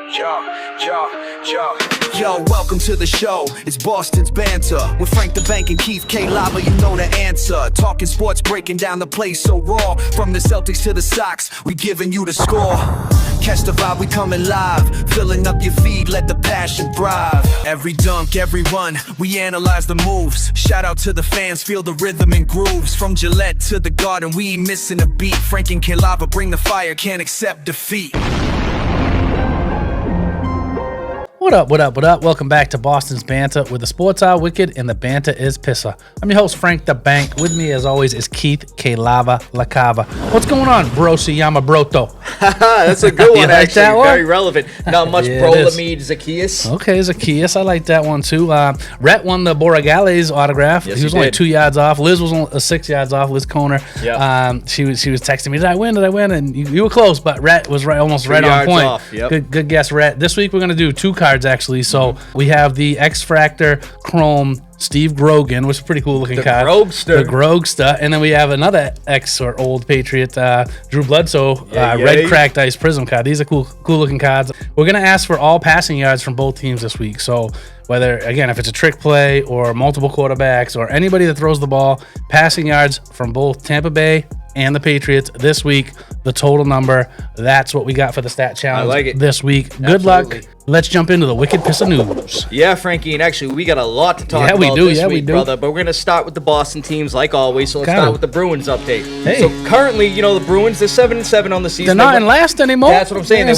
Yo, welcome to the show. It's Boston's Banter with Frank the Bank and Keith KLava. You know the answer. Talking sports, breaking down the play so raw. From the Celtics to the Sox, we giving you the score. Catch the vibe, we coming live. Filling up your feed, let the passion thrive. Every dunk, every run, we analyze the moves. Shout out to the fans, feel the rhythm and grooves. From Gillette to the Garden, we ain't missing a beat. Frank and KLava bring the fire, can't accept defeat. What up, what up, what up? Welcome back to Boston's Banter, where the sports are wicked and the banter is pissa. I'm your host, Frank the Bank. With me, as always, is Keith KLava, LaCava. What's going on, Brosi Yamabroto? That's a good one, like actually. That one? Very relevant. Not much Brolamide Zacchaeus. Okay, Zacchaeus. I like that one, too. Rhett won the Borregales autograph. Yes, he was only 2 yards off. Liz was only 6 yards off. Liz Koner. Yep. She was texting me, did I win? And you were close, but Rhett was almost right on point. Off. Yep. Good guess, Rhett. This week, we're going to do 2 cards, actually. So we have the X-Factor Chrome Steve Grogan, which is a pretty cool looking card. The Grogster. And then we have another ex or old Patriot, Drew Bledsoe, red cracked ice prism card. These are cool looking cards. We're going to ask for all passing yards from both teams this week. So whether, again, if it's a trick play or multiple quarterbacks or anybody that throws the ball, passing yards from both Tampa Bay and the Patriots this week, the total number. That's what we got for the stat challenge this week. Good luck. Let's jump into the Wicked Pissah news. Yeah, Frankie, and actually we got a lot to talk about this week, brother. But we're going to start with the Boston teams like always. So let's start with the Bruins update. Hey. So currently, the Bruins, they're 7-7 on the season. They're not in last anymore. That's what I'm saying. They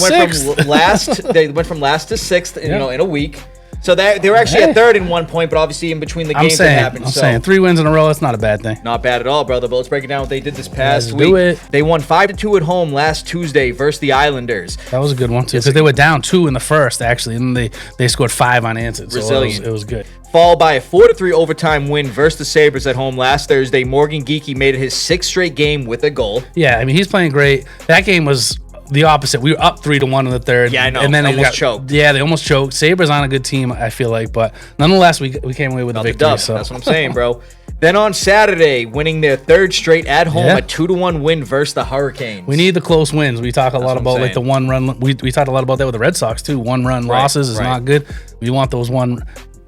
went from last to sixth, in a week. So they were actually at third in 1 point, but obviously in between the games that happened. I'm saying 3 wins in a row, that's not a bad thing. Not bad at all, brother. But let's break it down what they did this past week. They won 5-2 at home last Tuesday versus the Islanders. That was a good one, too, because they were down 2 in the first, actually, and then they scored 5 unanswered. Resilient. So it was good. Followed by a 4-3 overtime win versus the Sabres at home last Thursday. Morgan Geekie made it his 6th straight game with a goal. Yeah, I mean, he's playing great. That game was the opposite. We were up 3-1 in the third. Yeah, I know. And then they almost choked. Yeah, they almost choked. Sabres on a good team, I feel like, but nonetheless, we came away with a victory. So. That's what I'm saying, bro. Then on Saturday, winning their 3rd straight at home, a 2-1 win versus the Hurricanes. We need the close wins. We talk a lot about like the 1-run. We talked a lot about that with the Red Sox too. 1-run losses is not good. We want those 1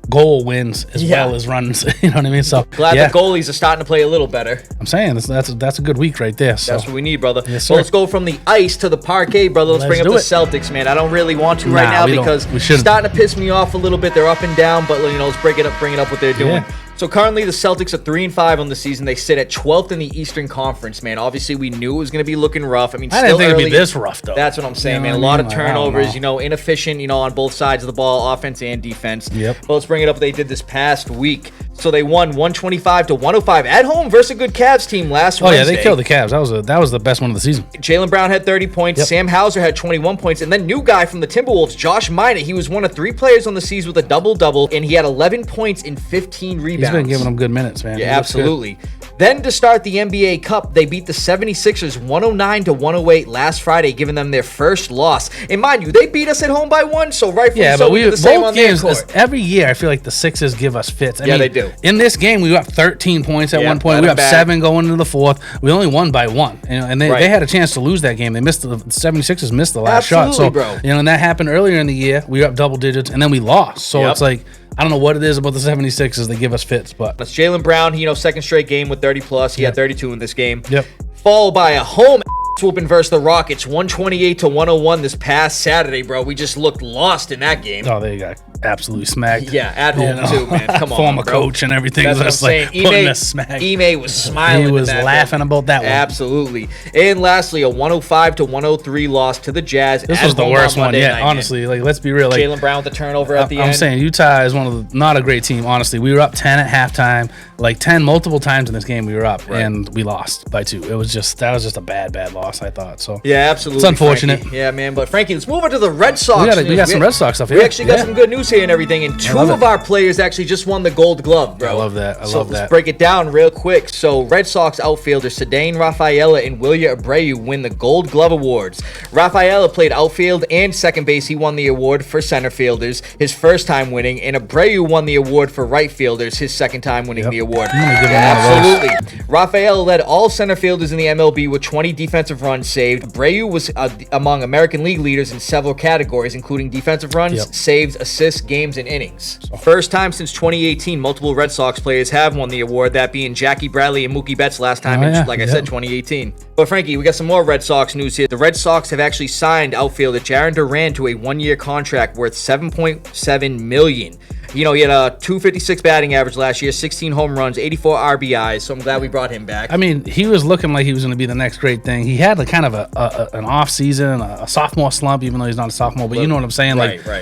goal wins as well as runs. You know what I mean? So glad the goalies are starting to play a little better. I'm saying that's a good week right there. So. That's what we need, brother. Yes, so let's go from the ice to the parquet, brother. Let's bring up the Celtics, man. I don't really want to right now because it's starting to piss me off a little bit. They're up and down, but let's bring it up what they're doing. Yeah. So currently the Celtics are 3-5 on the season. They sit at 12th in the Eastern Conference, man. Obviously we knew it was going to be looking rough. I mean, I didn't think it'd be this rough though. That's what I'm saying, man. A lot of turnovers, inefficient, on both sides of the ball, offense and defense. Yep. But let's bring it up what they did this past week. So they won 125-105 at home versus a good Cavs team last Wednesday. Oh yeah, they killed the Cavs. That was the best one of the season. Jaylen Brown had 30 points. Yep. Sam Hauser had 21 points, and then new guy from the Timberwolves, Josh Minott. He was one of 3 players on the season with a double-double, and he had 11 points and 15 rebounds. He's been giving them good minutes, man. Yeah, absolutely. Then to start the NBA Cup, they beat the 76ers 109-108 last Friday, giving them their first loss. And mind you, they beat us at home by 1, so rightfully so. But we did the same on their court. Every year, I feel like the Sixers give us fits. I mean, they do. In this game, we were up 13 points at one point. We were up 7 going into the 4th. We only won by 1. And they had a chance to lose that game. The 76ers missed the last shot. So, bro. And that happened earlier in the year. We were up double digits, and then we lost. So it's like, I don't know what it is about the 76ers. They give us fits, but that's Jaylen Brown. 2nd straight game with 30+. He had 32 in this game. Yep. Followed by a home swooping versus the Rockets, 128-101 this past Saturday, bro. We just looked lost in that game. Oh, they got absolutely smacked. Yeah, at home too, man. Come on, former bro. Coach and everything. That's what I'm saying. Putting a smack. Ime was smiling. He was laughing about that one. Absolutely. And lastly, a 105-103 loss to the Jazz. This was the worst one yet, honestly. Like, let's be real. Like, Jaylen Brown with the turnover at the end. I'm saying Utah is not a great team, honestly. We were up 10 at halftime, like 10 multiple times in this game we were up, and we lost by 2. That was just a bad loss, I thought. So yeah, absolutely. It's unfortunate. Frankie. Yeah, man. But Frankie, let's move on to the Red Sox. We got some Red Sox stuff here. We actually got some good news here and everything, and two of our players actually just won the Gold Glove, bro. I love that. I love that. Let's break it down real quick. So Red Sox outfielders Cedane Rafaela and Wilyer Abreu win the Gold Glove awards. Rafaela played outfield and second base. He won the award for center fielders, his first time winning, and Abreu won the award for right fielders, his second time winning the award. Absolutely. Rafaela led all center fielders in the MLB with 20 defensive runs saved. Abreu was among American League leaders in several categories, including defensive runs, saves, assists, games, and innings. First time since 2018, multiple Red Sox players have won the award, that being Jackie Bradley and Mookie Betts last time in, like I said, 2018. But Frankie, we got some more Red Sox news here. The Red Sox have actually signed outfielder Jarren Duran to a one-year contract worth $7.7 million. You know, he had a .256 batting average last year, 16 home runs, 84 RBIs, so I'm glad we brought him back. I mean, he was looking like he was going to be the next great thing. He had kind of an off season, a sophomore slump, even though he's not a sophomore, but you know what I'm saying?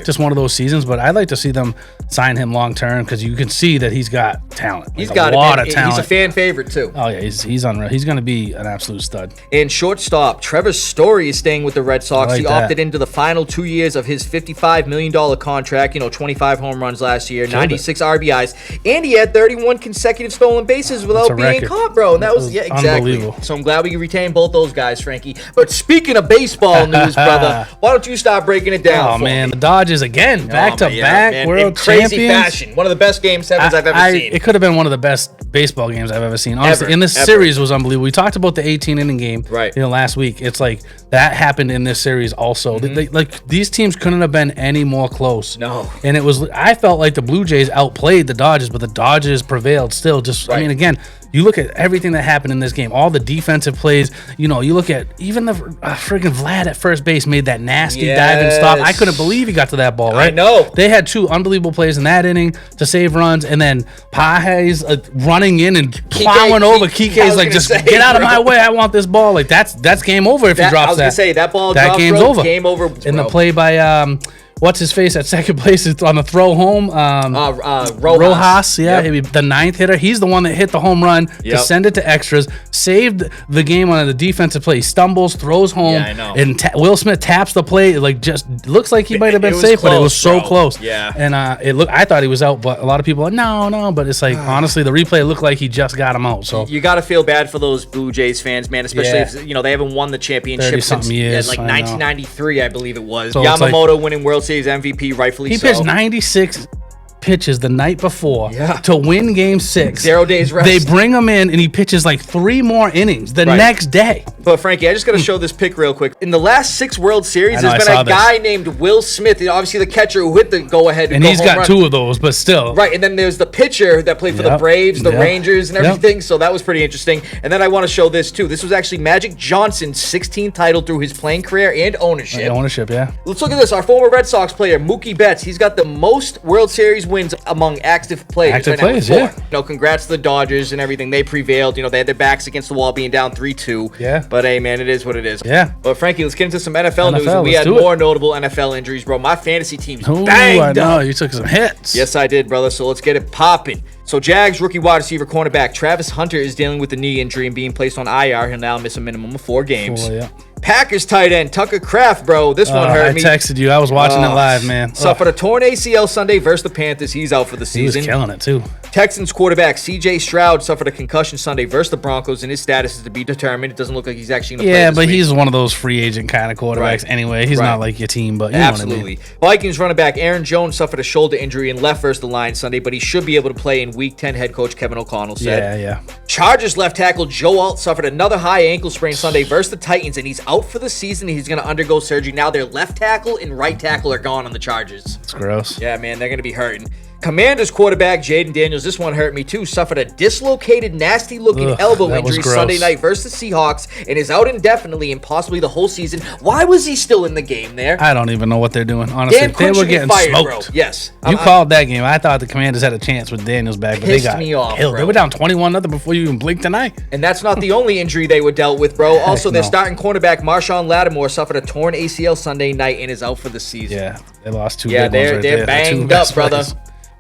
Just one of those seasons. But I'd like to see them sign him long term because you can see that he's got talent. He's got a lot of talent. He's a fan favorite, too. Oh, yeah, he's unreal. He's going to be an absolute stud. And shortstop, Trevor Story is staying with the Red Sox. He opted into the final 2 years of his $55 million contract, 25 home runs last year, 96 RBIs, and he had 31 consecutive stolen bases without being caught, bro. And that was exactly. So I'm glad we retained both those guys, Frankie. But speaking of baseball news, brother, why don't you start breaking it down? Oh man, the Dodgers again, back to back world champions. Crazy fashion. One of the best game sevens I've ever seen. It could have been one of the best baseball games I've ever seen. Honestly, and this series was unbelievable. We talked about the 18-inning game, last week. It's like that happened in this series also. Like these teams couldn't have been any more close. No. And it was. I felt like the Blue Jays outplayed the Dodgers, but the Dodgers prevailed still. I mean, again, you look at everything that happened in this game, all the defensive plays, you look at even the freaking Vlad at first base made that nasty diving stop. I couldn't believe he got to that ball, right? I know. They had two unbelievable plays in that inning to save runs, and then Page's running in and plowing over. Kike's like, just get out of my way. I want this ball. Like, that's game over if he drops that. I was going to say, that ball that drops, game's over. Game over, in the play by... what's his face at second place on the throw home? Rojas, the ninth hitter. He's the one that hit the home run to send it to extras, saved the game on the defensive play. Stumbles, throws home, and Will Smith taps the play. Like, just looks like he might have been safe, but it was so close. Yeah, and I thought he was out, but a lot of people are no. But it's like honestly, the replay looked like he just got him out. So you got to feel bad for those Blue Jays fans, man. Especially if they haven't won the championship since 1993, I believe it was. So Yamamoto winning World Series MVP, rightfully so. He pitched 96 pitches the night before to win game 6. 0 days rest. They bring him in and he pitches like 3 more innings the next day. But Frankie, I just got to show this pic real quick. In the last 6 World Series, there's been a guy named Will Smith, obviously the catcher who hit the go-ahead and he's got 2 of those, but still. Right, and then there's the pitcher that played for the Braves, the Rangers, and everything, so that was pretty interesting. And then I want to show this, too. This was actually Magic Johnson's 16th title through his playing career and ownership. Let's look at this. Our former Red Sox player, Mookie Betts, he's got the most World Series wins among active players. Congrats to the Dodgers and everything. They prevailed. They had their backs against the wall being down 3-2. Yeah. But hey, man, it is what it is. Yeah. But Frankie, let's get into some NFL news. We had more notable NFL injuries, bro. My fantasy team's banged up. You took some hits. Yes, I did, brother. So let's get it popping. So Jags rookie wide receiver cornerback Travis Hunter is dealing with a knee injury and being placed on IR. He'll now miss a minimum of 4 games. Packers tight end Tucker Kraft, bro. This one hurt me. I texted you. I was watching it live, man. Suffered a torn ACL Sunday versus the Panthers. He's out for the season. He was killing it, too. Texans quarterback C.J. Stroud suffered a concussion Sunday versus the Broncos, and his status is to be determined. It doesn't look like he's actually going to play this but week. He's one of those free agent kind of quarterbacks anyway. He's not like your team, but you know what I mean. Vikings running back Aaron Jones suffered a shoulder injury and left versus the Lions Sunday, but he should be able to play in Week 10, head coach Kevin O'Connell said. Chargers left tackle Joe Alt suffered another high ankle sprain Sunday versus the Titans, and he's out for the season. He's going to undergo surgery. Now their left tackle and right tackle are gone on the Chargers. It's gross. Yeah, man, they're going to be hurting. Commanders quarterback Jaden Daniels, this one hurt me too, suffered a dislocated, nasty-looking elbow injury Sunday night versus the Seahawks and is out indefinitely and possibly the whole season. Why was he still in the game there? I don't even know what they're doing, honestly. They were getting smoked. Bro. Yes. You called that game. I thought the Commanders had a chance with Daniels back, but they got killed. They were down 21-0 before you even blinked tonight. And that's not the only injury they were dealt with, bro. Also, their starting cornerback Marshawn Lattimore suffered a torn ACL Sunday night and is out for the season. Yeah, they lost 2 big ones right there. They're banged up, brother.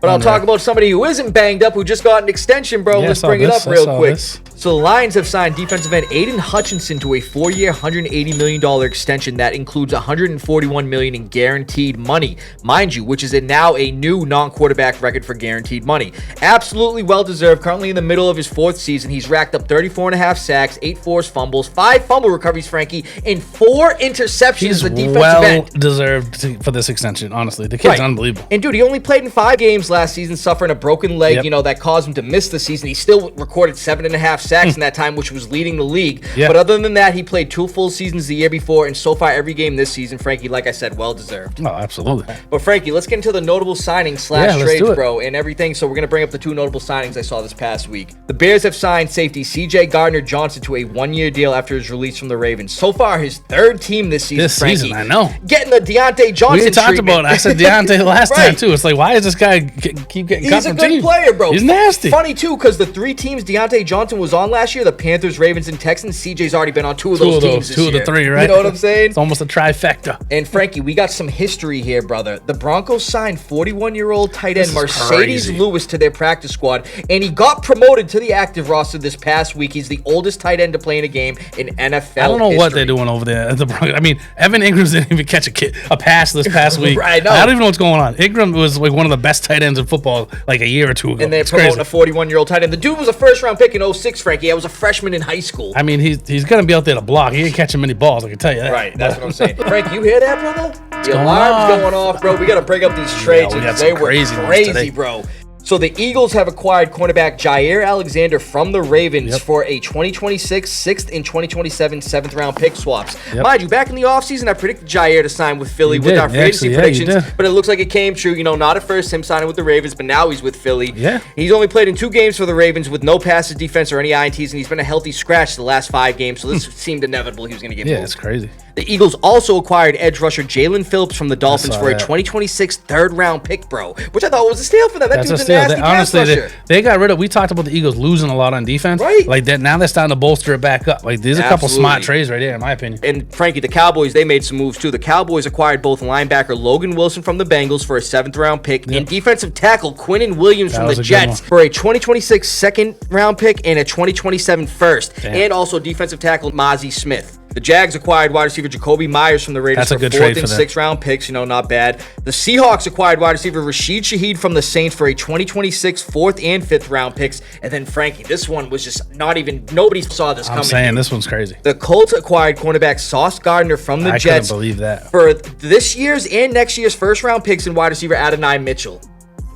But I'll talk about somebody who isn't banged up, who just got an extension, bro. Let's bring it up real quick. So the Lions have signed defensive end Aiden Hutchinson to a 4-year, $180 million extension that includes $141 million in guaranteed money, mind you, which is now a new non-quarterback record for guaranteed money. Absolutely well-deserved. Currently in the middle of his 4th season, he's racked up 34.5 sacks, 8 forced fumbles, 5 fumble recoveries, Frankie, and 4 interceptions as a defensive end. Well-deserved for this extension, honestly. The kid's unbelievable. And dude, he only played in 5 games last season, suffering a broken leg, that caused him to miss the season. He still recorded 7.5 sacks in that time, which was leading the league. But other than that, he played 2 full seasons the year before, and so far every game this season, Frankie, like I said, well-deserved. Oh, absolutely. But Frankie, let's get into the notable signings / trades, bro, and everything. So we're going to bring up the 2 notable signings I saw this past week. The Bears have signed safety C.J. Gardner-Johnson to a 1-year deal after his release from the Ravens. So far, his 3rd team this season, Frankie. I know. Getting the Deontay Johnson We talked about it. I said Deontay last time, too. It's like, why is this guy keep getting cut from teams? He's a good player, bro. He's nasty. Funny, too, because the 3 teams Deontay Johnson was on last year, the Panthers, Ravens, and Texans, CJ's already been on 2 of those teams this year. 2 of the 3, right? You know what I'm saying? It's almost a trifecta. And Frankie, we got some history here, brother. The Broncos signed 41-year-old tight end Mercedes Lewis to their practice squad, and he got promoted to the active roster this past week. He's the oldest tight end to play in a game in NFL I don't know history. what they're doing over there at the Broncos. I mean, Evan Ingram's didn't even catch a pass this past week. I know. I don't even know what's going on. Ingram was like one of the best tight ends in football like a year or 2 ago. And they're promoting a 41-year-old tight end. The dude was a first-round pick in 06, Frankie. I was a freshman in high school. I mean, he's going to be out there to block. He ain't catching many balls, I can tell you that. Right, that's what I'm saying. Frank, you hear that, brother? The alarm's going off, bro. We got to break up these trades. They were crazy, bro. So the Eagles have acquired cornerback Jair Alexander from the Ravens for a 2026 6th and 2027 7th-round pick swaps. Mind you, back in the offseason, I predicted Jair to sign with Philly with our free agency predictions, but it looks like it came true. You know, not at first him signing with the Ravens, but now he's with Philly. He's only played in 2 games for the Ravens with no passes, defense, or any INTs, and he's been a healthy scratch the last 5 games, so this seemed inevitable he was going to get moved. It's crazy. The Eagles also acquired edge rusher Jalen Phillips from the Dolphins for a 2026 3rd-round pick, bro, which I thought was a steal for them. That dude's a nasty pass rusher. They got rid of. We talked about the Eagles losing a lot on defense, right? Like that. Now they're starting to bolster it back up. Like there's a couple smart trades right there, in my opinion. And Frankie, the Cowboys, they made some moves too. The Cowboys acquired both linebacker Logan Wilson from the Bengals for a 7th-round pick and defensive tackle Quinnen Williams from the Jets for a 2026 2nd-round pick and a 2027 1st, and also defensive tackle Mozzie Smith. The Jags acquired wide receiver Jacoby Myers from the Raiders for 4th and 6th-round picks. You know, not bad. The Seahawks acquired wide receiver Rashid Shaheed from the Saints for a 2026 4th and 5th-round picks. And then, Frankie, this one was just nobody saw this coming. I'm saying this one's crazy. The Colts acquired cornerback Sauce Gardner from the Jets. I couldn't believe that. For this year's and next year's 1st-round picks and wide receiver Adonai Mitchell.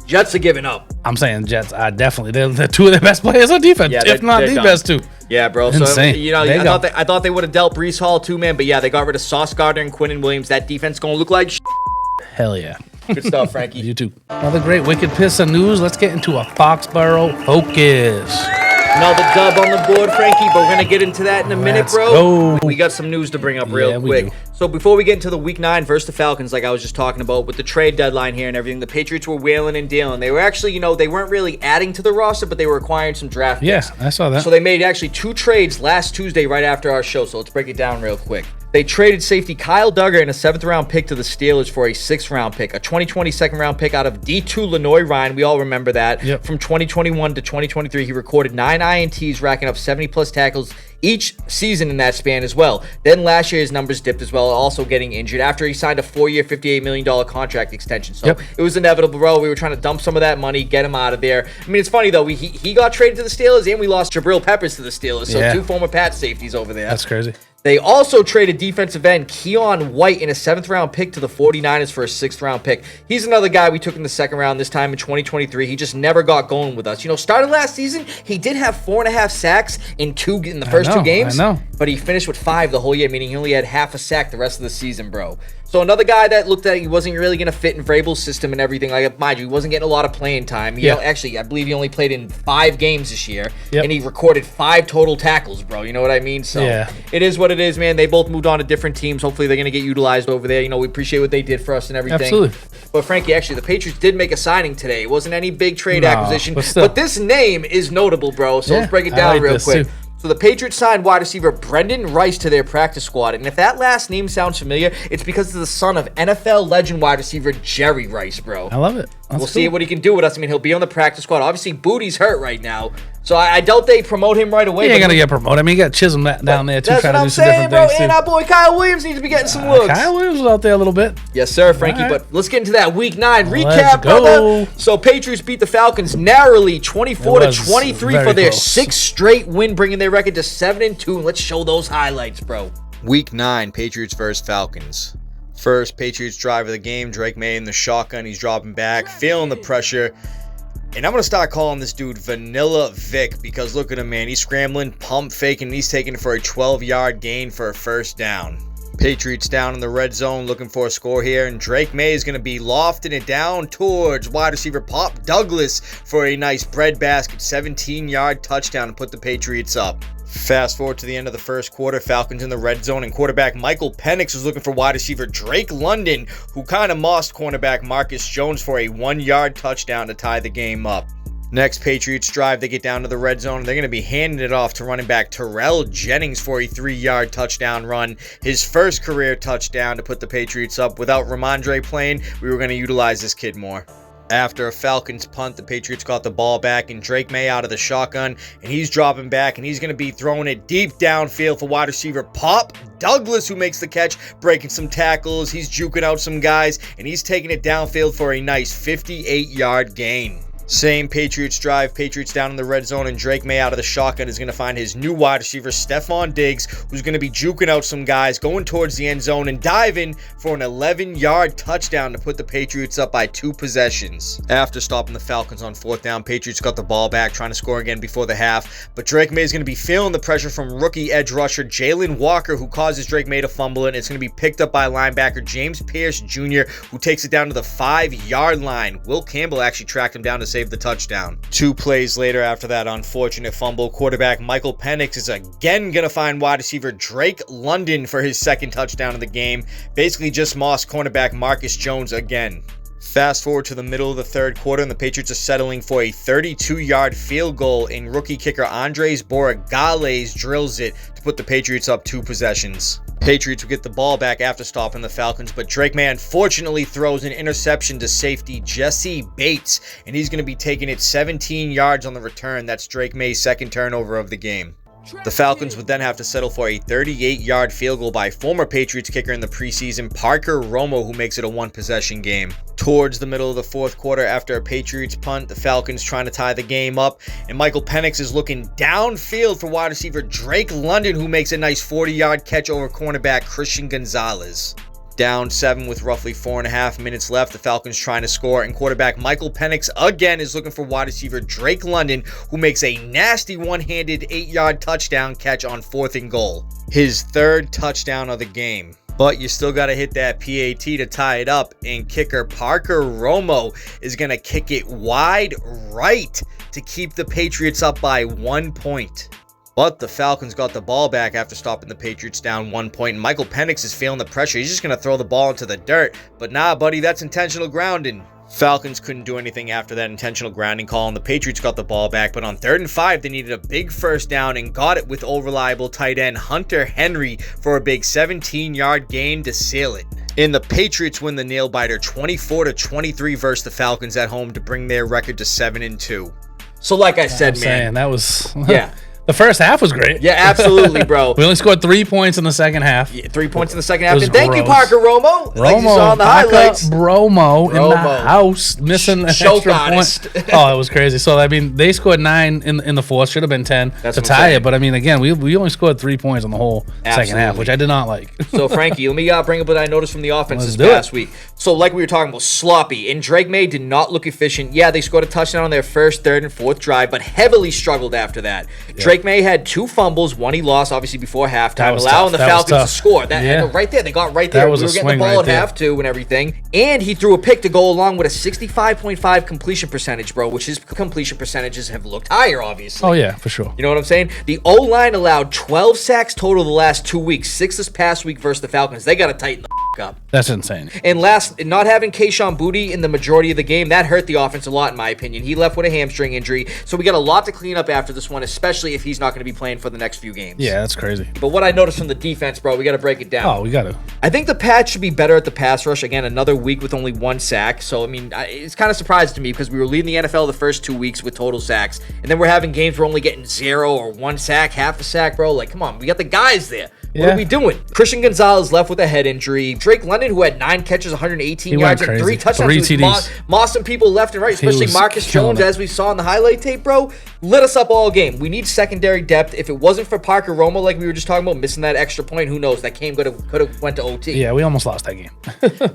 Jets are giving up. I'm saying Jets are definitely they're 2 of their best players on defense, if not the best 2. Yeah, bro. Insane. So, you know, I thought they would have dealt Breece Hall too, man. But yeah, they got rid of Sauce Gardner and Quinnen Williams. That defense going to look like hell yeah. Good stuff, Frankie. You too. Another great Wicked Pissah news. Let's get into a Foxboro focus. Another dub on the board, Frankie, but we're going to get into that in a minute, bro. We got some news to bring up real quick. So before we get into the Week 9 versus the Falcons, like I was just talking about, with the trade deadline here and everything, the Patriots were wheeling and dealing. They were actually, they weren't really adding to the roster, but they were acquiring some draft picks. Yeah, I saw that. So they made actually 2 trades last Tuesday right after our show, so let's break it down real quick. They traded safety Kyle Duggar and a 7th-round pick to the Steelers for a 6th-round pick, a 2020 2nd-round pick out of D2 Lenoy Ryan. We all remember that. From 2021 to 2023, he recorded 9 INTs, racking up 70-plus tackles each season in that span as well. Then last year, his numbers dipped as well, also getting injured after he signed a 4-year, $58 million contract extension. So it was inevitable, bro. We were trying to dump some of that money, get him out of there. I mean, it's funny, though. He got traded to the Steelers, and we lost Jabril Peppers to the Steelers. So 2 former Pats safeties over there. That's crazy. They also traded defensive end Keon White in a 7th-round pick to the 49ers for a 6th-round pick. He's another guy we took in the 2nd round this time in 2023. He just never got going with us. Starting last season, he did have 4.5 sacks in the first 2 games. But he finished with 5 the whole year, meaning he only had half a sack the rest of the season, bro. So another guy that looked like he wasn't really going to fit in Vrabel's system and everything. Like, mind you, he wasn't getting a lot of playing time. Actually, I believe he only played in 5 games this year, and he recorded 5 total tackles, bro. You know what I mean? So it is what it is, man. They both moved on to different teams. Hopefully, they're going to get utilized over there. We appreciate what they did for us and everything. Absolutely. But Frankie, actually, the Patriots did make a signing today. It wasn't any big trade acquisition, but this name is notable, bro. So let's break it down real quick. So the Patriots signed wide receiver Brendan Rice to their practice squad. And if that last name sounds familiar, it's because it's the son of NFL legend wide receiver Jerry Rice, bro. I love it. We'll see what he can do with us. I mean, he'll be on the practice squad. Obviously, Booty's hurt right now, so I doubt they promote him right away. He ain't gonna get promoted. I mean, you got Chisholm down there too, that's trying what to I'm do some saying, different bro. things too. And our boy Kyle Williams needs to be getting some looks. Kyle Williams was out there a little bit. Yes, sir, Frankie. All right. But let's get into that Week 9 recap, Let's go. brother. So Patriots beat the Falcons narrowly, 24-23 for their close. 6th straight win, bringing their record to 7-2. Let's show those highlights, bro. Week 9, Patriots versus Falcons. First Patriots drive of the game, Drake May in the shotgun. He's dropping back, feeling the pressure. And I'm going to start calling this dude Vanilla Vic because look at him, man. He's scrambling, pump faking, and he's taking it for a 12-yard gain for a first down. Patriots down in the red zone looking for a score here, and Drake May is going to be lofting it down towards wide receiver Pop Douglas for a nice breadbasket 17-yard touchdown to put the Patriots up. Fast forward to the end of the first quarter, Falcons in the red zone, and quarterback Michael Penix was looking for wide receiver Drake London, who kind of mossed cornerback Marcus Jones for a 1-yard touchdown to tie the game up. Next Patriots drive, they get down to the red zone, and they're going to be handing it off to running back Terrell Jennings for a 3-yard touchdown run, his first career touchdown to put the Patriots up. Without Ramondre playing, we were going to utilize this kid more. After a Falcons punt, the Patriots got the ball back, and Drake May out of the shotgun, and he's dropping back, and he's going to be throwing it deep downfield for wide receiver Pop Douglas, who makes the catch, breaking some tackles. He's juking out some guys, and he's taking it downfield for a nice 58-yard gain. Same Patriots drive, Patriots down in the red zone, and Drake May out of the shotgun is going to find his new wide receiver, Stephon Diggs, who's going to be juking out some guys, going towards the end zone, and diving for an 11-yard touchdown to put the Patriots up by 2 possessions. After stopping the Falcons on 4th down, Patriots got the ball back, trying to score again before the half, but Drake May is going to be feeling the pressure from rookie edge rusher Jalen Walker, who causes Drake May to fumble it, and it's going to be picked up by linebacker James Pierce Jr., who takes it down to the 5-yard line. Will Campbell actually tracked him down to save the touchdown. 2 plays later after that unfortunate fumble, quarterback Michael Penix is again going to find wide receiver Drake London for his 2nd touchdown of the game. Basically just mossed cornerback Marcus Jones again. Fast forward to the middle of the 3rd quarter, and the Patriots are settling for a 32-yard field goal, and rookie kicker Andres Borregales drills it to put the Patriots up 2 possessions. Patriots will get the ball back after stopping the Falcons, but Drake May unfortunately throws an interception to safety Jesse Bates, and he's going to be taking it 17 yards on the return. That's Drake May's 2nd turnover of the game. The Falcons would then have to settle for a 38-yard field goal by former Patriots kicker in the preseason, Parker Romo, who makes it a 1-possession game. Towards the middle of the 4th quarter, after a Patriots punt, the Falcons trying to tie the game up, and Michael Penix is looking downfield for wide receiver Drake London, who makes a nice 40-yard catch over cornerback Christian Gonzalez. Down 7 with roughly 4.5 minutes left, the Falcons trying to score, and quarterback Michael Penix again is looking for wide receiver Drake London, who makes a nasty one-handed 8-yard touchdown catch on 4th and goal. His 3rd touchdown of the game. But you still got to hit that PAT to tie it up, and kicker Parker Romo is going to kick it wide right to keep the Patriots up by 1 point. But the Falcons got the ball back after stopping the Patriots down 1 point, and Michael Penix is feeling the pressure. He's just going to throw the ball into the dirt. But nah, buddy, that's intentional grounding. Falcons couldn't do anything after that intentional grounding call, and the Patriots got the ball back. But on 3rd and 5, they needed a big first down and got it with reliable tight end Hunter Henry for a big 17-yard gain to seal it. And the Patriots win the nail-biter 24-23 versus the Falcons at home to bring their record to 7-2. So like I said, man, that was... yeah. The first half was great. Yeah, absolutely, bro. We only scored 3 points in the second half. Yeah, 3 points in the second half. was And thank you, gross. Parker Romo. Like you saw on the highlights. Bromo in the house, missing an Choke extra artist. point. Oh, it was crazy. So, I mean, they scored 9 in the fourth. Should have been 10 That's to what I'm tie saying. it. But, I mean, again, we only scored 3 points on the whole second half, which I did not like. So, Frankie, let me bring up what I noticed from the offense Let's this do past it. week. So, like we were talking about, sloppy. And Drake May did not look efficient. Yeah, they scored a touchdown on their 1st, 3rd, and 4th drive, but heavily struggled after that. Yeah. Drake May had 2 fumbles, 1 he lost, obviously, before halftime, allowing the Falcons to score. That right there, they got right there. We were getting the ball at half, too, and everything. And he threw a pick to go along with a 65.5 completion percentage, bro, which his completion percentages have looked higher, obviously. Oh, yeah, for sure. You know what I'm saying? The O-line allowed 12 sacks total the last 2 weeks, 6 this past week versus the Falcons. They got to tighten the up. That's insane. And last, not having Kayshon Boutte in the majority of the game, that hurt the offense a lot, in my opinion. He left with a hamstring injury, so we got a lot to clean up after this one, especially if he's not going to be playing for the next few games. Yeah, that's crazy. But what I noticed from the defense, bro, we got to break it down. Oh, we got to. I think the Pats should be better at the pass rush. Again, another week with only 1 sack. So, I mean, it's kind of surprising to me because we were leading the NFL the first 2 weeks with total sacks, and then we're having games where we're only getting 0 or 1 sack, half a sack, bro. Like, come on, we got the guys there. What are we doing? Christian Gonzalez left with a head injury. Drake London, who had 9 catches, 118 yards, and 3 touchdowns. 3 TDs. Mossing people left and right, especially Marcus Jones, as we saw in the highlight tape, bro. Lit us up all game. We need secondary depth. If it wasn't for Parker Roma, like we were just talking about, missing that extra point, who knows? That game could have went to OT. Yeah, we almost lost that game.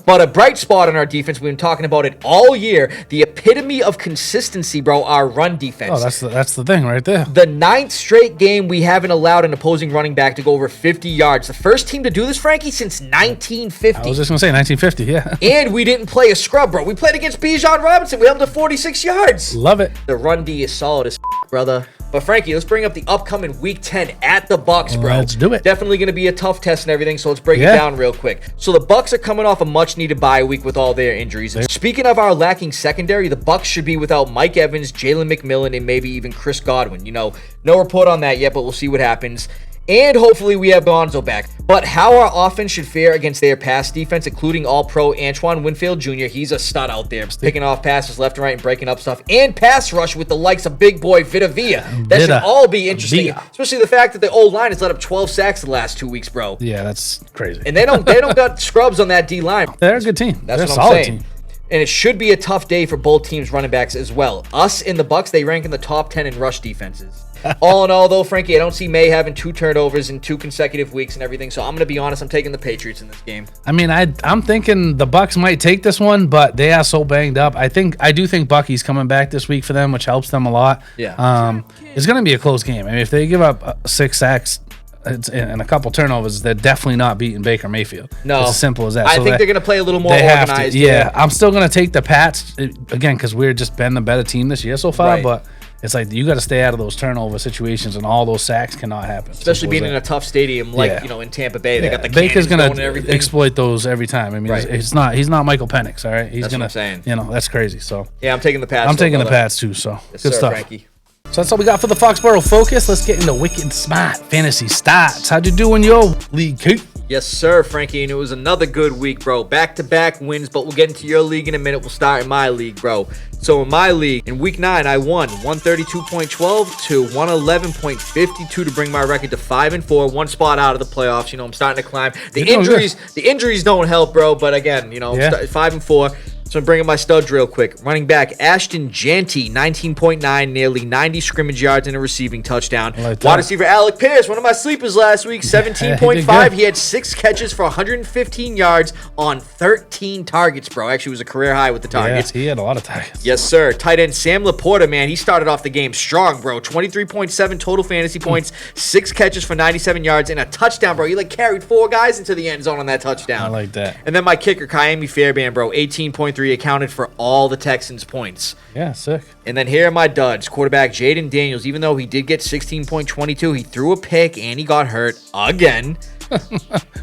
But a bright spot in our defense, we've been talking about it all year. The epitome of consistency, bro, our run defense. Oh, that's the thing right there. The 9th straight game we haven't allowed an opposing running back to go over 50 yards. The first team to do this, Frankie, since 1950. I was just going to say 1950, yeah. And we didn't play a scrub, bro. We played against Bijan Robinson. We held him to 46 yards. Love it. The run D is solid as brother. But Frankie, let's bring up the upcoming Week 10 at the Bucs, bro. Let's do it. Definitely going to be a tough test and everything, so let's break it down real quick. So the Bucs are coming off a much-needed bye week with all their injuries. Speaking of our lacking secondary, the Bucs should be without Mike Evans, Jalen McMillan, and maybe even Chris Godwin. You know, no report on that yet, but we'll see what happens. And hopefully we have Bonzo back. But how our offense should fare against their pass defense, including all-pro Antoine Winfield Jr., he's a stud out there, picking off passes left and right and breaking up stuff. And pass rush with the likes of big boy Vita Vea. That should all be interesting. Especially the fact that the old line has let up 12 sacks the last 2 weeks, bro. Yeah, that's crazy. And they don't got scrubs on that D-line. They're a good team. That's They're what a I'm solid saying. team. And it should be a tough day for both teams' running backs as well. Us and the Bucs, they rank in the top 10 in rush defenses. All in all, though, Frankie, I don't see May having 2 turnovers in 2 consecutive weeks and everything. So I'm going to be honest, I'm taking the Patriots in this game. I mean, I'm thinking the Bucs might take this one, but they are so banged up. I do think Bucky's coming back this week for them, which helps them a lot. Yeah. It's going to be a close game. I mean, if they give up 6 sacks and a couple turnovers, they're definitely not beating Baker Mayfield. No. It's as simple as that. I think they're going to play a little more organized. Yeah, I'm still going to take the Pats, again, because we're just been the better team this year so far, Right. but it's like you got to stay out of those turnover situations, and all those sacks cannot happen. Especially being in a tough stadium like, in Tampa Bay. They got the Baker's going to and everything. exploit those every time. I mean, he's not Michael Penix, all right? He's That's going what I'm saying. That's crazy. So yeah, I'm taking the Pats. I'm taking the Pats too, so Yes, good sir, stuff. Frankie. So that's all we got for the Foxboro Focus. Let's get into Wicked Smaht Fantasy Stats. How'd you do in your league, Kate? Yes, sir, Frankie, and it was another good week, bro. Back-to-back wins, but we'll get into your league in a minute. We'll start in my league, bro. So in my league, in Week 9, I won 132.12 to 111.52 to bring my record to 5-4, 1 spot out of the playoffs. You know, I'm starting to climb. The injuries don't help, bro, but again, 5-4. So I'm bringing my studs real quick. Running back, Ashton Janty, 19.9, nearly 90 scrimmage yards and a receiving touchdown. Wide receiver, Alec Pierce, one of my sleepers last week, 17.5. He had 6 catches for 115 yards on 13 targets, bro. Actually, it was a career high with the targets. Yeah, he had a lot of targets. Yes, sir. Tight end Sam Laporta, man, he started off the game strong, bro. 23.7 total fantasy points, 6 catches for 97 yards, and a touchdown, bro. He carried 4 guys into the end zone on that touchdown. I like that. And then my kicker, Ka'imi Fairbairn, bro, 18.3, accounted for all the Texans' points. Yeah, sick. And then here are my duds. Quarterback Jaden Daniels, even though he did get 16.22, he threw a pick and he got hurt again.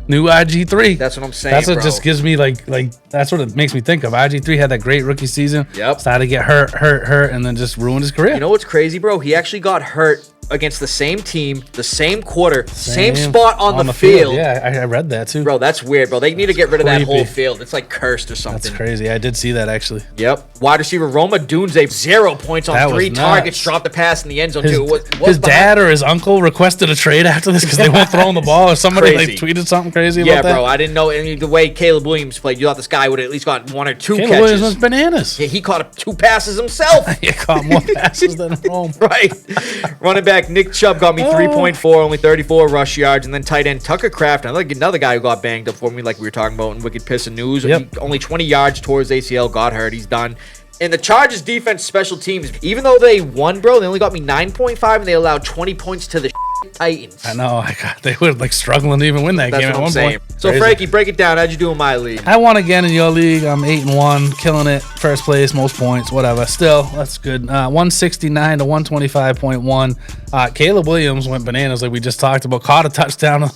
New IG3. That's what I'm saying, That's what bro. just gives me that's what it makes me think of. IG3 had that great rookie season. Yep. Started to get hurt, and then just ruined his career. You know what's crazy, bro? He actually got hurt against the same team, the same quarter, same spot on the field. Yeah, I read that too. Bro, that's weird, bro. They need to get rid of that whole field. It's like cursed or something. That's crazy. I did see that actually. Yep. Wide receiver Roma Dunze, 0 points on 3 targets, dropped the pass in the end zone too. His dad or his uncle requested a trade after this because they weren't throwing the ball, or somebody tweeted something crazy about that. Yeah, bro. I didn't know the way Caleb Williams played. You thought this guy would have at least got 1 or 2 catches. Caleb Williams was bananas. Yeah, he caught 2 passes himself. He caught more passes than home. Right. Running back Nick Chubb got me 3.4, only 34 rush yards, and then tight end Tucker Kraft, another guy who got banged up for me, like we were talking about in Wicked Pissah News. Yep. Only 20 yards towards ACL, got hurt, he's done. And the Chargers defense special teams, even though they won, bro, they only got me 9.5, and they allowed 20 points to the Titans. I know. They were like struggling to even win that game at one point. So, Crazy. Frankie, break it down. How'd you do in my league? I won again in your league. I'm 8-1, killing it. First place, most points, whatever. Still, that's good. 169 to 125.1. Caleb Williams went bananas like we just talked about. Caught a touchdown.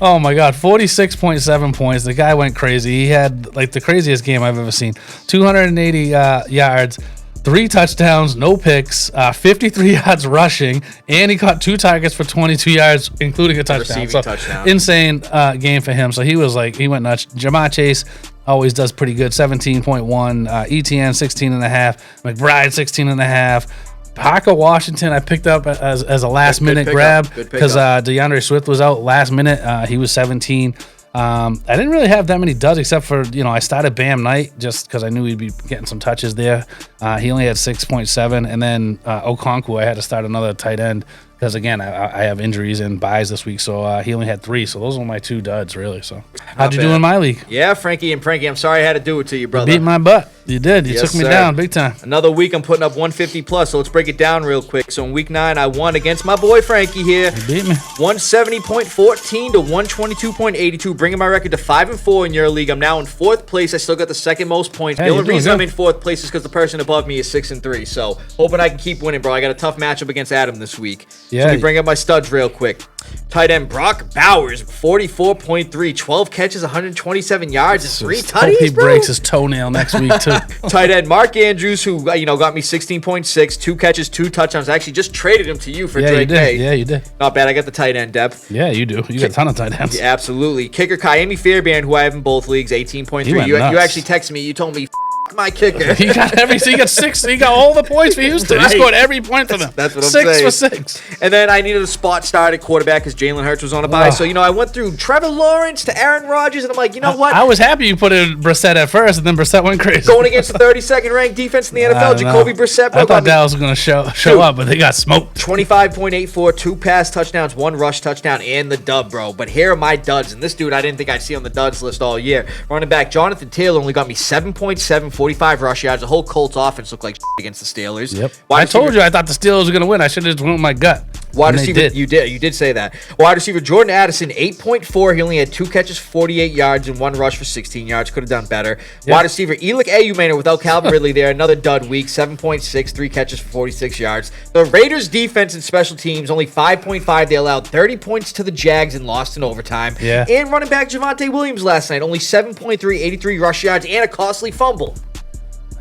Oh my God, 46.7 points. The guy went crazy. He had like the craziest game I've ever seen. 280 yards. 3 touchdowns, no picks, 53 yards rushing, and he caught 2 targets for 22 yards, including a touchdown. Touchdown. Insane game for him. So he went nuts. Jamar Chase always does pretty good, 17.1. ETN 16.5. McBride 16.5. Parker Washington I picked up as a last minute grab because DeAndre Swift was out last minute. He was 17. I didn't really have that many duds except for, I started Bam Knight just because I knew he'd be getting some touches there. He only had 6.7, and then Okonkwo, I had to start another tight end because, again, I have injuries and buys this week, so he only had 3. So those were my 2 duds, really. So how'd you do in my league? Yeah, Frankie, I'm sorry I had to do it to you, brother. You beat my butt. You did. You took me down big time. Another week I'm putting up 150 plus, so let's break it down real quick. So in week 9, I won against my boy Frankie here. You beat me. 170.14 to 122.82, bringing my record to 5-4 in your league. I'm now in 4th place. I still got the second most points. Hey, the only reason I'm in 4th place is because the person above me is 6-3. So hoping I can keep winning, bro. I got a tough matchup against Adam this week. Yeah. So let me bring up my studs real quick. Tight end Brock Bowers, 44.3, 12 catches, 127 yards, and 3 tutties, Hope he bro. breaks his toenail next week, too. Tight end Mark Andrews, who got me 16.6, 2 catches, 2 touchdowns. I actually just traded him to you for Drake May. Yeah, you did. Not bad. I got the tight end depth. Yeah, you do. You got a ton of tight ends. Yeah, absolutely. Kicker Kyemi Fairbairn, who I have in both leagues, 18.3. You actually texted me. You told me, my kicker. He got 6. He got all the points for Houston. Right. He scored every point for them. That's what I'm saying. 6 for 6. And then I needed a spot start at quarterback because Jalen Hurts was on a bye. So, I went through Trevor Lawrence to Aaron Rodgers, and I'm like, you know what? I was happy you put in Brissett at first, and then Brissett went crazy. Going against the 32nd ranked defense in the NFL, Jacoby Brissett. I thought Dallas was going to show up, but they got smoked. 25.84, 2 pass touchdowns, 1 rush touchdown, and the dub, bro. But here are my duds. And this dude, I didn't think I'd see on the duds list all year. Running back Jonathan Taylor only got me 7.7, 45 rush yards. The whole Colts offense looked like against the Steelers. Yep. I told you I thought the Steelers were going to win. I should have just went with my gut. Wide receiver, you did say that. Wide receiver Jordan Addison, 8.4. He only had 2 catches, 48 yards, and 1 rush for 16 yards. Could have done better. Yep. Wide receiver Elick Ayumaner without Calvin Ridley there. Another dud week, 7.6, 3 catches for 46 yards. The Raiders defense and special teams, only 5.5. They allowed 30 points to the Jags and lost in overtime. Yeah. And running back Javonte Williams last night, only 7.3, 83 rush yards, and a costly fumble.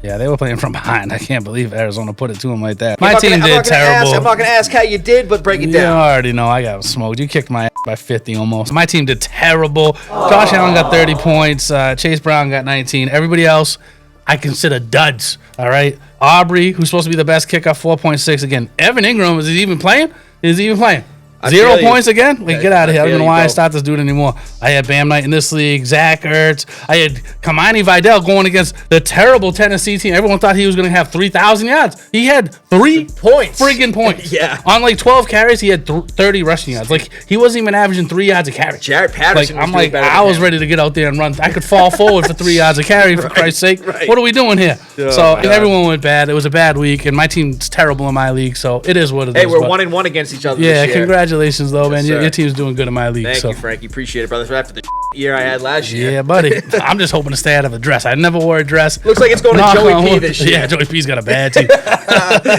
Yeah, they were playing from behind. I can't believe Arizona put it to them like that. My team did terrible. I'm not going to ask how you did, but break it down. You already know I got smoked. You kicked my ass by 50 almost. My team did terrible. Josh Allen got 30 points. Chase Brown got 19. Everybody else, I consider duds. All right. Aubrey, who's supposed to be the best kicker, 4.6 again. Evan Ingram, is he even playing? 0 points again? Like, get out of here. I don't know why I start this dude anymore. I had Bam Knight in this league, Zach Ertz. I had Kamani Vidal going against the terrible Tennessee team. Everyone thought he was going to have 3,000 yards. He had 3 friggin' points. Yeah. On like 12 carries, he had 30 rushing yards. Like, he wasn't even averaging 3 yards a carry. Jared Patterson I was ready to get out there and run. I could fall forward for 3 yards a carry, for Christ's sake. Right. What are we doing here? Everyone went bad. It was a bad week, and my team's terrible in my league, so it is what it is. Hey, we're 1-1 against each other this year. Congratulations, though, man. Your team's doing good in my league. Thank you, Frankie. Appreciate it, brother. So after the year I had last year. Yeah, buddy. I'm just hoping to stay out of a dress. I never wore a dress. Looks like it's going to Joey P this year. Yeah, Joey P's got a bad team.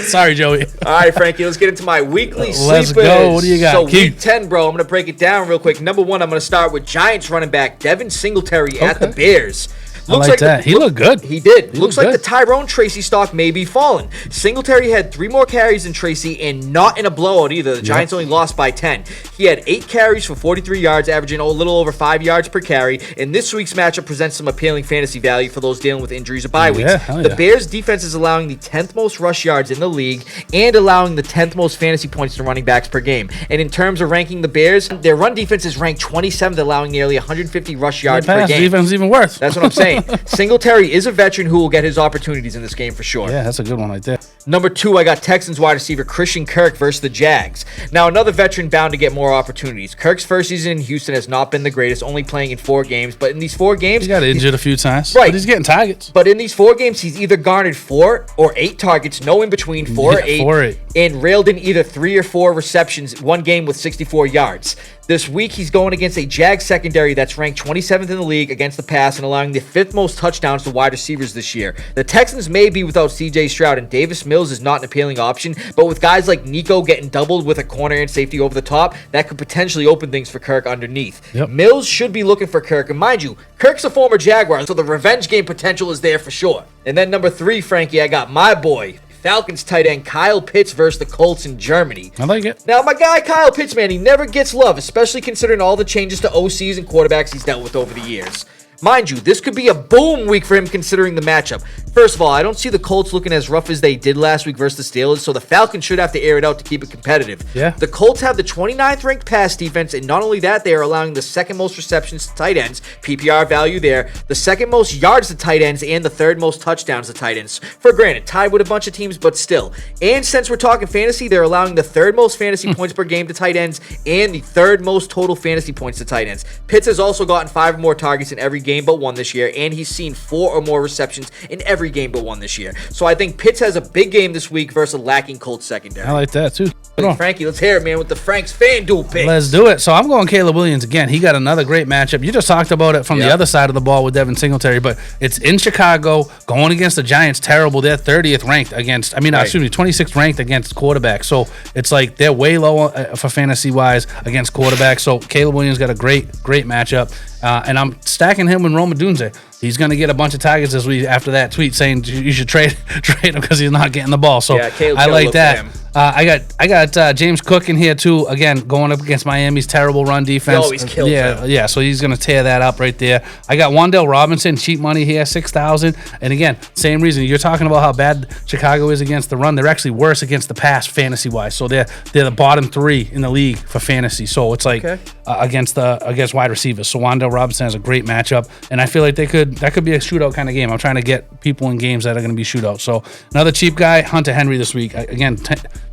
Sorry, Joey. All right, Frankie, let's get into my weekly sleepers. Let's go. What do you got? So week 10, bro, I'm going to break it down real quick. Number 1, I'm going to start with Giants running back Devin Singletary at the Bears. Looks like that. He looked good. He did. Looks like the Tyrone Tracy stock may be falling. Singletary had 3 more carries than Tracy and not in a blowout either. The Giants only lost by 10. He had 8 carries for 43 yards, averaging a little over 5 yards per carry. And this week's matchup presents some appealing fantasy value for those dealing with injuries or bye weeks. The Bears defense is allowing the 10th most rush yards in the league and allowing the 10th most fantasy points to running backs per game. And in terms of ranking the Bears, their run defense is ranked 27th, allowing nearly 150 rush yards per game. Defense is even worse. That's what I'm saying. Singletary is a veteran who will get his opportunities in this game for sure. Yeah, that's a good one right there. Number 2, I got Texans wide receiver Christian Kirk versus the Jags. Now, another veteran bound to get more opportunities. Kirk's first season in Houston has not been the greatest, only playing in 4 games. But in these 4 games... He got injured a few times. Right. But he's getting targets. But in these 4 games, he's either garnered 4 or 8 targets, no in between, 4 or 8. 4 or 8. And railed in either 3 or 4 receptions, 1 game with 64 yards. This week, he's going against a Jags secondary that's ranked 27th in the league against the pass and allowing the 5th most touchdowns to wide receivers this year. The Texans may be without C.J. Stroud, and Davis Mills is not an appealing option, but with guys like Nico getting doubled with a corner and safety over the top, that could potentially open things for Kirk underneath. Yep. Mills should be looking for Kirk, and mind you, Kirk's a former Jaguar, so the revenge game potential is there for sure. And then number 3, Frankie, I got my boy, Falcons tight end Kyle Pitts versus the Colts in Germany. I like it. Now, my guy Kyle Pitts, man, he never gets love, especially considering all the changes to OCs and quarterbacks he's dealt with over the years. Mind you, this could be a boom week for him considering the matchup. First of all, I don't see the Colts looking as rough as they did last week versus the Steelers, so the Falcons should have to air it out to keep it competitive. Yeah. The Colts have the 29th ranked pass defense, and not only that, they are allowing the 2nd most receptions to tight ends, PPR value there, the 2nd most yards to tight ends, and the 3rd most touchdowns to tight ends. For granted, tied with a bunch of teams, but still. And since we're talking fantasy, they're allowing the 3rd most fantasy points per game to tight ends, and the 3rd most total fantasy points to tight ends. Pitts has also gotten 5 or more targets in every game but 1 this year, and he's seen 4 or more receptions in every game but 1 this year. So I think Pitts has a big game this week versus a lacking Colts secondary. I like that too. Frankie, let's hear it, man, with the Frank's FanDuel pick. Let's do it. So I'm going Caleb Williams again. He got another great matchup. You just talked about it from the other side of the ball with Devin Singletary, but it's in Chicago going against the Giants. Terrible. They're 30th ranked against, 26th ranked against quarterbacks. So it's like they're way low for fantasy wise against quarterbacks. So Caleb Williams got a great matchup. And I'm stacking him with Roma Dunze. He's going to get a bunch of targets this week after that tweet saying you should trade him because he's not getting the ball. So I like that. I got James Cook in here too. Again, going up against Miami's terrible run defense. He always kills him. Yeah. So he's going to tear that up right there. I got Wan'Dale Robinson, cheap money here, 6,000. And again, same reason. You're talking about how bad Chicago is against the run. They're actually worse against the pass fantasy wise. So they're the bottom 3 in the league for fantasy. So it's like against wide receivers. So Wan'Dale Robinson has a great matchup, and I feel like that could be a shootout kind of game. I'm trying to get people in games that are going to be shootouts. So another cheap guy, Hunter Henry this week. Again,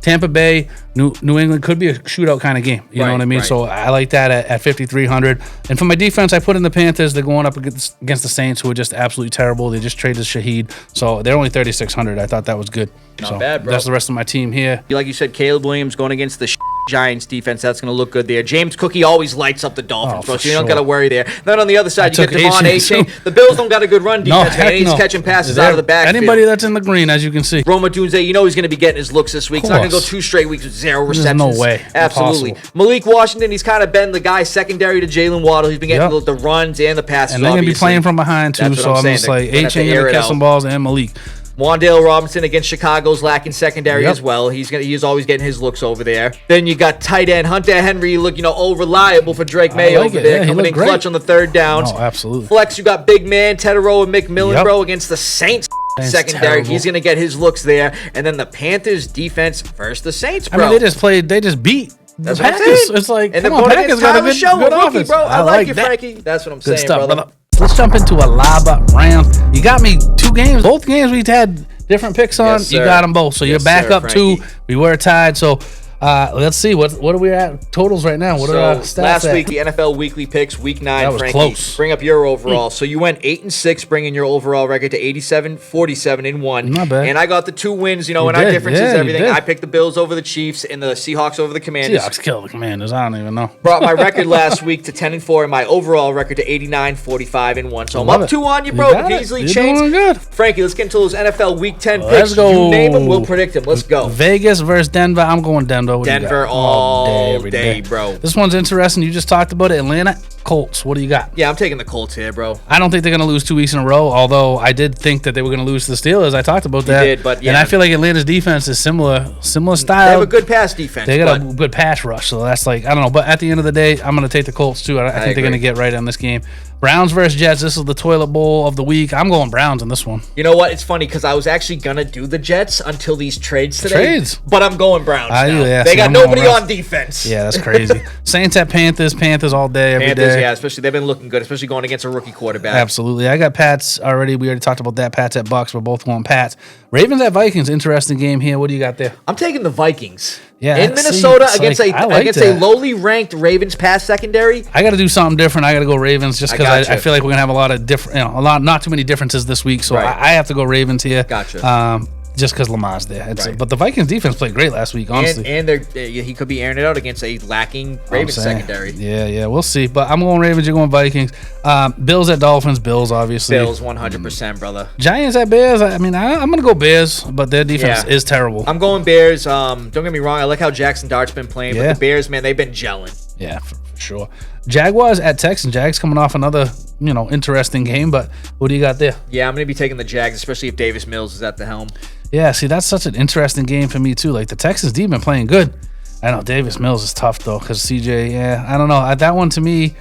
Tampa Bay, New England could be a shootout kind of game. You know what I mean? Right. So I like that at 5,300. And for my defense, I put in the Panthers. They're going up against the Saints, who are just absolutely terrible. They just traded Shaheed, so they're only 3,600. I thought that was good. Not bad, bro. That's the rest of my team here. Like you said, Caleb Williams going against the Giants defense. That's going to look good there. James Cook, he always lights up the Dolphins, bro, so you don't got to worry there. Then on the other side, you get Devon A-Chain. The Bills don't got a good run defense, and he's catching passes out of the backfield. Anybody that's in the green, as you can see. Roma Dunze, you know he's going to be getting his looks this week. He's not going to go 2 straight weeks with 0 receptions. There's no way. Absolutely. Impossible. Malik Washington, he's kind of been the guy secondary to Jalen Waddle. He's been getting the runs and the passes, and they're going to be playing from behind, too, so I'm just like, A-Chain going to catch some balls, and Malik. Wan'Dale Robinson against Chicago's lacking secondary as well. He's always getting his looks over there. Then you got tight end Hunter Henry, reliable for Drake May over there, coming in clutch on the 3rd downs. Oh, absolutely. Flex, you got big man Tedero and McMillan, bro, against the Saints secondary. Terrible. He's gonna get his looks there. And then the Panthers defense versus the Saints, bro. I mean, they just beat the Packers. It's like, and come on, Packers got a good offense, bro. I like you, Frankie. That's what I'm saying, brother. Let's jump into a LaCava Rams. You got me 2 games. Both games we had different picks on. Yes, you got them both. So you're back up Frankie. 2. We were tied. So let's see. What are we at totals right now? What are our stats last week, the NFL weekly picks, week 9, that was Frankie. Close. Bring up your overall. So you went 8-6, bringing your overall record to 87-47-1. Not bad. And I got the 2 wins, and our differences, everything. I picked the Bills over the Chiefs and the Seahawks over the Commanders. Seahawks killed the Commanders. I don't even know. Brought my record last week to 10-4, and my overall record to 89-45-1. So I'm up 2 on you, bro. You can easily change. Doing good. Frankie, let's get into those NFL Week 10 picks. Let's go. You name them, we'll predict them. Let's go. Vegas versus Denver. I'm going Denver. Denver all day, bro. This one's interesting. You just talked about it. Atlanta Colts. What do you got? Yeah, I'm taking the Colts here, bro. I don't think they're going to lose 2 weeks in a row, although I did think that they were going to lose to the Steelers. I talked about that. You did, but and I feel like Atlanta's defense is similar style. They have a good pass defense. They got a good pass rush, so that's like, I don't know. But at the end of the day, I'm going to take the Colts, too. I think they're going to get right on this game. Browns versus Jets. This is the toilet bowl of the week. I'm going Browns in this one. You know what? It's funny because I was actually gonna do the Jets until these trades today. But I'm going Browns now. Yeah, they got nobody on defense. Yeah, that's crazy. Saints at Panthers. Panthers all day, every day. Yeah, especially they've been looking good, especially going against a rookie quarterback. Absolutely. I got Pats already. We already talked about that. Pats at Bucs. We're both going Pats. Ravens at Vikings. Interesting game here. What do you got there? I'm taking the Vikings. Yeah, in Minnesota against a lowly ranked Ravens pass secondary. I got to do something different. I got to go Ravens just because I feel like we're gonna have a lot of different, not too many differences this week. So I have to go Ravens here. Gotcha. Just because Lamar's there. But the Vikings defense played great last week, honestly. And he could be airing it out against a lacking Ravens secondary. Yeah, we'll see. But I'm going Ravens, you're going Vikings. Bills at Dolphins, Bills, obviously. Bills, 100%, brother. Giants at Bears. I mean, I'm going to go Bears, but their defense is terrible. I'm going Bears. Don't get me wrong. I like how Jackson Dart's been playing, but the Bears, man, they've been gelling. Yeah, for sure. Jaguars at Texans. Jags coming off another, interesting game, but what do you got there? Yeah, I'm going to be taking the Jags, especially if Davis Mills is at the helm. Yeah, see, that's such an interesting game for me, too. Like, the Texans D been playing good. I know Davis Mills is tough, though, because CJ, I don't know. That one, to me,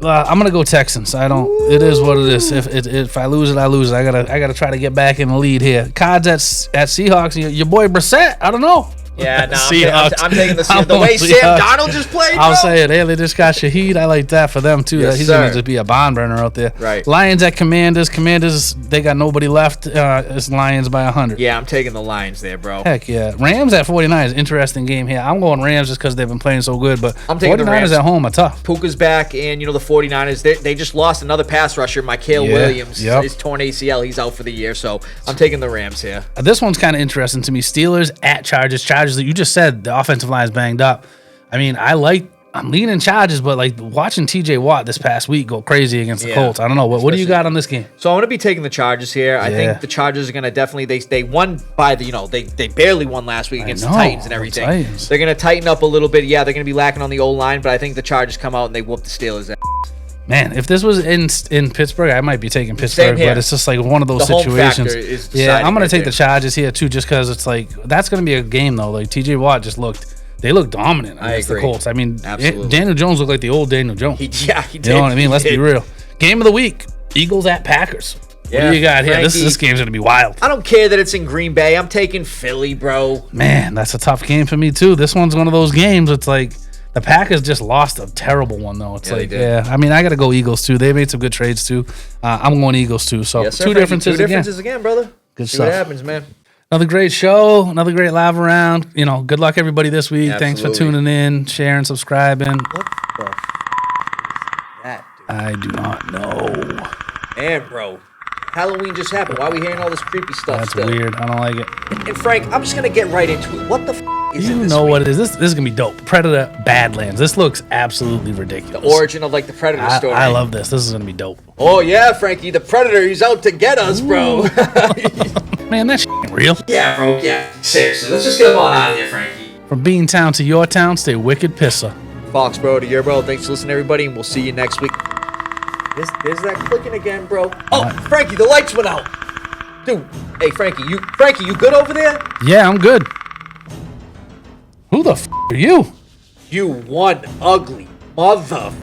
I'm going to go Texans. It is what it is. If I lose it, I lose it. I gotta try to get back in the lead here. Cards at Seahawks. Your boy Brissett, I don't know. Yeah, no, I'm taking the way Sam Darnold just played, I'll say it. Hey, they just got Shaheed. I like that for them, too. Yes, He's going to just be a bond burner out there. Right. Lions at Commanders. Commanders, they got nobody left. It's Lions by 100. Yeah, I'm taking the Lions there, bro. Heck yeah. Rams at 49 is an interesting game here. I'm going Rams just because they've been playing so good, but I'm taking 49ers the Rams. at home are tough. Puka's back, and, the 49ers, they just lost another pass rusher, Mikael Williams. His torn ACL. He's out for the year, so I'm taking the Rams here. This one's kind of interesting to me. Steelers at Chargers. Chargers, you just said the offensive line is banged up. I mean, I'm leaning Chargers, but like watching TJ Watt this past week go crazy against the Colts. I don't know. What do you got on this game? So I'm going to be taking the Chargers here. I think the Chargers are going to definitely, they won by they barely won last week against the Titans and everything. They're going to tighten up a little bit. Yeah, they're going to be lacking on the O-line, but I think the Chargers come out and they whoop the Steelers ass. Man, if this was in Pittsburgh, I might be taking Pittsburgh, but it's just like one of those situations. I'm going to take the Chargers here too, just because it's like that's going to be a game though. Like TJ Watt they looked dominant against the Colts. I mean, Daniel Jones looked like the old Daniel Jones. He did. You know what I mean? Let's be real. Game of the week: Eagles at Packers. What do you got here? This game's going to be wild. I don't care that it's in Green Bay. I'm taking Philly, bro. Man, that's a tough game for me too. This one's one of those games. It's like. The Packers just lost a terrible one, though. It's I mean, I got to go Eagles, too. They made some good trades, too. I'm going Eagles, too. So, yes, two differences again, brother. Good See stuff. what happens, man. Another great show. Another great live round. Good luck, everybody, this week. Absolutely. Thanks for tuning in, sharing, subscribing. What the is that, dude? I do not know. Man, bro. Halloween just happened. Why are we hearing all this creepy stuff That's still? weird. I don't like it. And Frank, I'm just going to get right into it. What the is it this know week? what it is. This is going to be dope. Predator Badlands. This looks absolutely ridiculous. The origin of, like, the Predator story. I love this. This is going to be dope. Oh, yeah, Frankie. The Predator, he's out to get us, bro. Man, that shit ain't real. Yeah, bro. Yeah. Seriously. Let's just get them on out of here, Frankie. From Beantown to your town, stay Wicked Pissah. Foxboro to your bro. Thanks for listening, everybody, and we'll see you next week. There's that clicking again, bro. Oh, Frankie, the lights went out. Dude, hey, Frankie, you good over there? Yeah, I'm good. Who the f*** are you? You one ugly mother.